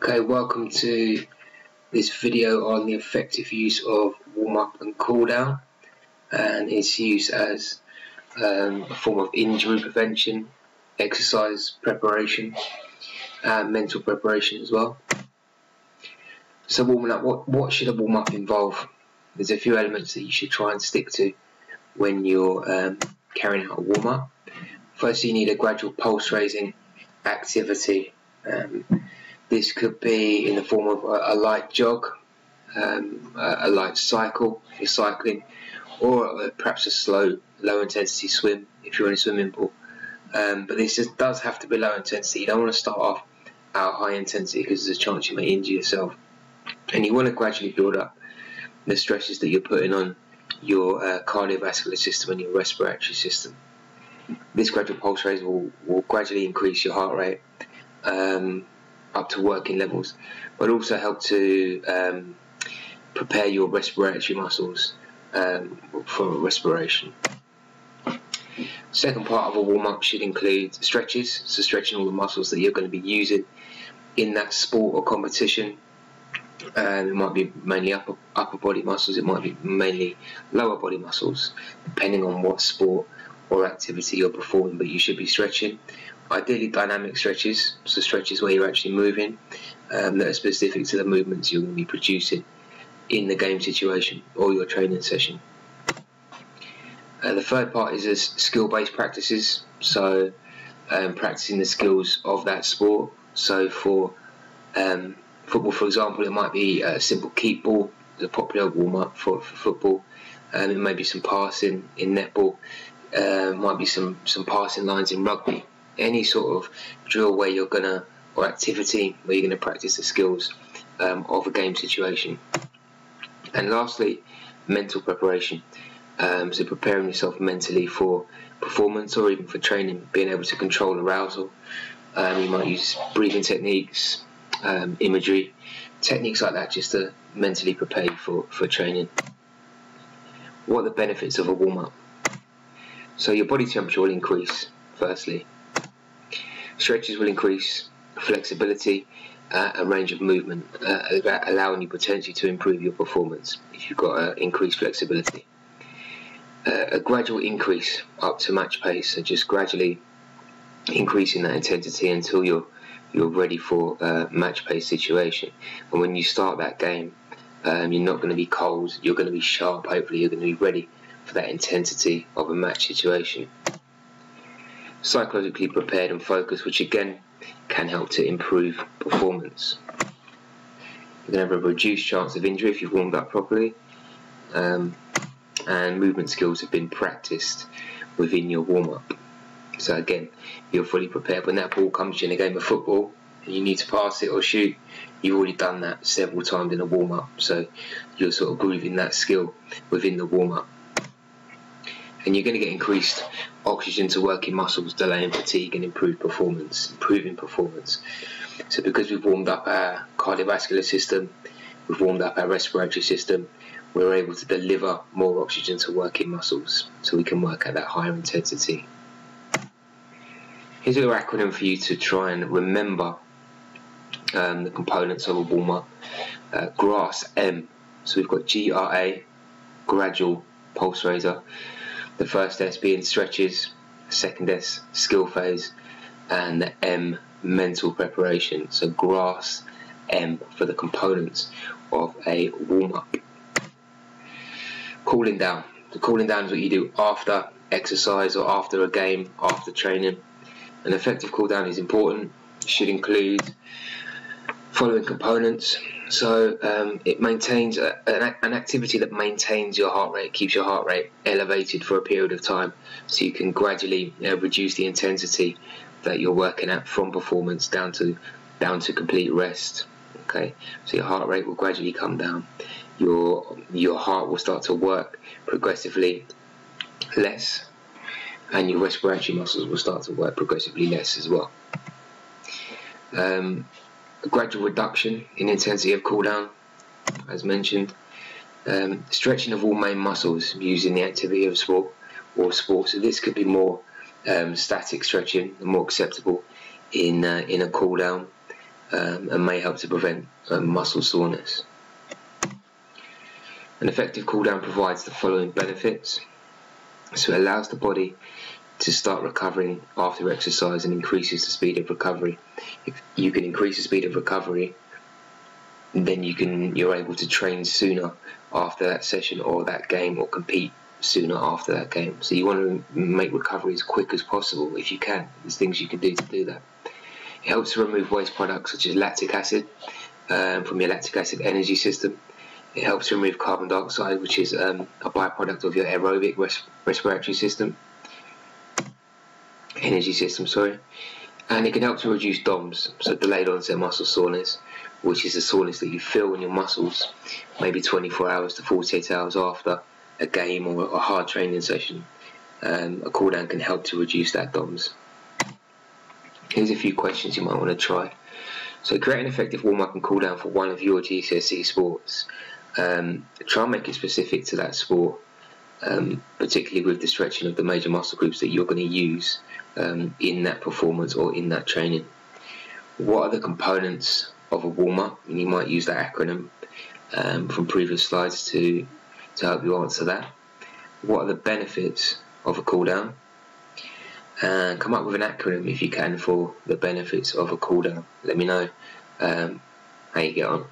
Okay, welcome to this video on the effective use of warm-up and cool-down, and its use as a form of injury prevention, exercise preparation, and mental preparation as well. So warming up, what should a warm-up involve? There's a few elements that you should try and stick to when you're carrying out a warm-up. First, you need a gradual pulse-raising activity. This could be in the form of a light jog, a light cycle if you're cycling, or perhaps a slow, low-intensity swim if you're in a swimming pool. But this does have to be low intensity. You don't want to start off at high intensity because there's a chance you may injure yourself. And you want to gradually build up the stresses that you're putting on your cardiovascular system and your respiratory system. This gradual pulse raise will gradually increase your heart rate up to working levels, but also help to prepare your respiratory muscles for respiration. Second part of a warm-up should include stretches, so stretching all the muscles that you're going to be using in that sport or competition. It might be mainly upper body muscles, it might be mainly lower body muscles, depending on what sport or activity you're performing, but you should be stretching. Ideally dynamic stretches, so stretches where you're actually moving, that are specific to the movements you're going to be producing in the game situation or your training session. The third part is skill-based practices, so practicing the skills of that sport. So for football, for example, it might be a simple keep ball, the popular warm-up for football. It may be some passing in netball, might be some passing lines in rugby. Any sort of drill where you're gonna, or activity where you're gonna practice the skills of a game situation. And lastly, mental preparation. So preparing yourself mentally for performance or even for training, being able to control arousal. You might use breathing techniques, imagery, techniques like that, just to mentally prepare you for training. What are the benefits of a warm-up? So your body temperature will increase, firstly. Stretches will increase flexibility and range of movement, allowing you potentially to improve your performance if you've got increased flexibility. A gradual increase up to match pace, so just gradually increasing that intensity until you're ready for a match pace situation. And when you start that game, you're not going to be cold, you're going to be sharp, hopefully you're going to be ready for that intensity of a match situation. Psychologically prepared and focused, which again can help to improve performance. You're going to have a reduced chance of injury if you've warmed up properly, and movement skills have been practiced within your warm-up. So again, you're fully prepared. When that ball comes to you in a game of football and you need to pass it or shoot, you've already done that several times in a warm-up, so you're sort of grooving that skill within the warm-up. And you're going to get increased oxygen to working muscles, delaying fatigue and improving performance. So because we've warmed up our cardiovascular system, we've warmed up our respiratory system, we're able to deliver more oxygen to working muscles, so we can work at that higher intensity. Here's a little acronym for you to try and remember the components of a warm-up. GRAS, M. So we've got GRA, gradual pulse raiser. The first S being stretches, second S skill phase, and the M mental preparation. So GRAS, M for the components of a warm-up. Cooling down. The cooling down is what you do after exercise or after a game, after training. An effective cool down is important. It should include following components. So it maintains an activity that maintains your heart rate, keeps your heart rate elevated for a period of time, so you can gradually reduce the intensity that you're working at from performance down to complete rest. Okay, so your heart rate will gradually come down. Your heart will start to work progressively less, and your respiratory muscles will start to work progressively less as well. A gradual reduction in intensity of cool down, as mentioned. Stretching of all main muscles using the activity of sport or sport. So this could be more static stretching and more acceptable in a cool down. and may help to prevent muscle soreness. An effective cool down provides the following benefits. So it allows the body to start recovering after exercise and increases the speed of recovery. If you can increase the speed of recovery, then you're able to train sooner after that session or that game, or compete sooner after that game. So you want to make recovery as quick as possible if you can. There's things you can do to do that. It helps to remove waste products such as lactic acid from your lactic acid energy system. It helps to remove carbon dioxide, which is a byproduct of your aerobic respiratory system, energy system, sorry. And it can help to reduce DOMS, so delayed onset muscle soreness, which is the soreness that you feel in your muscles maybe 24 hours to 48 hours after a game or a hard training session. A cool down can help to reduce that DOMS. Here's a few questions you might want to try. So create an effective warm-up and cool down for one of your GCSE sports. Try and make it specific to that sport, particularly with the stretching of the major muscle groups that you're going to use in that performance or in that training. What are the components of a warm-up? And you might use that acronym from previous slides to help you answer that. What are the benefits of a cool down? And come up with an acronym if you can for the benefits of a cool down. Let me know how you get on.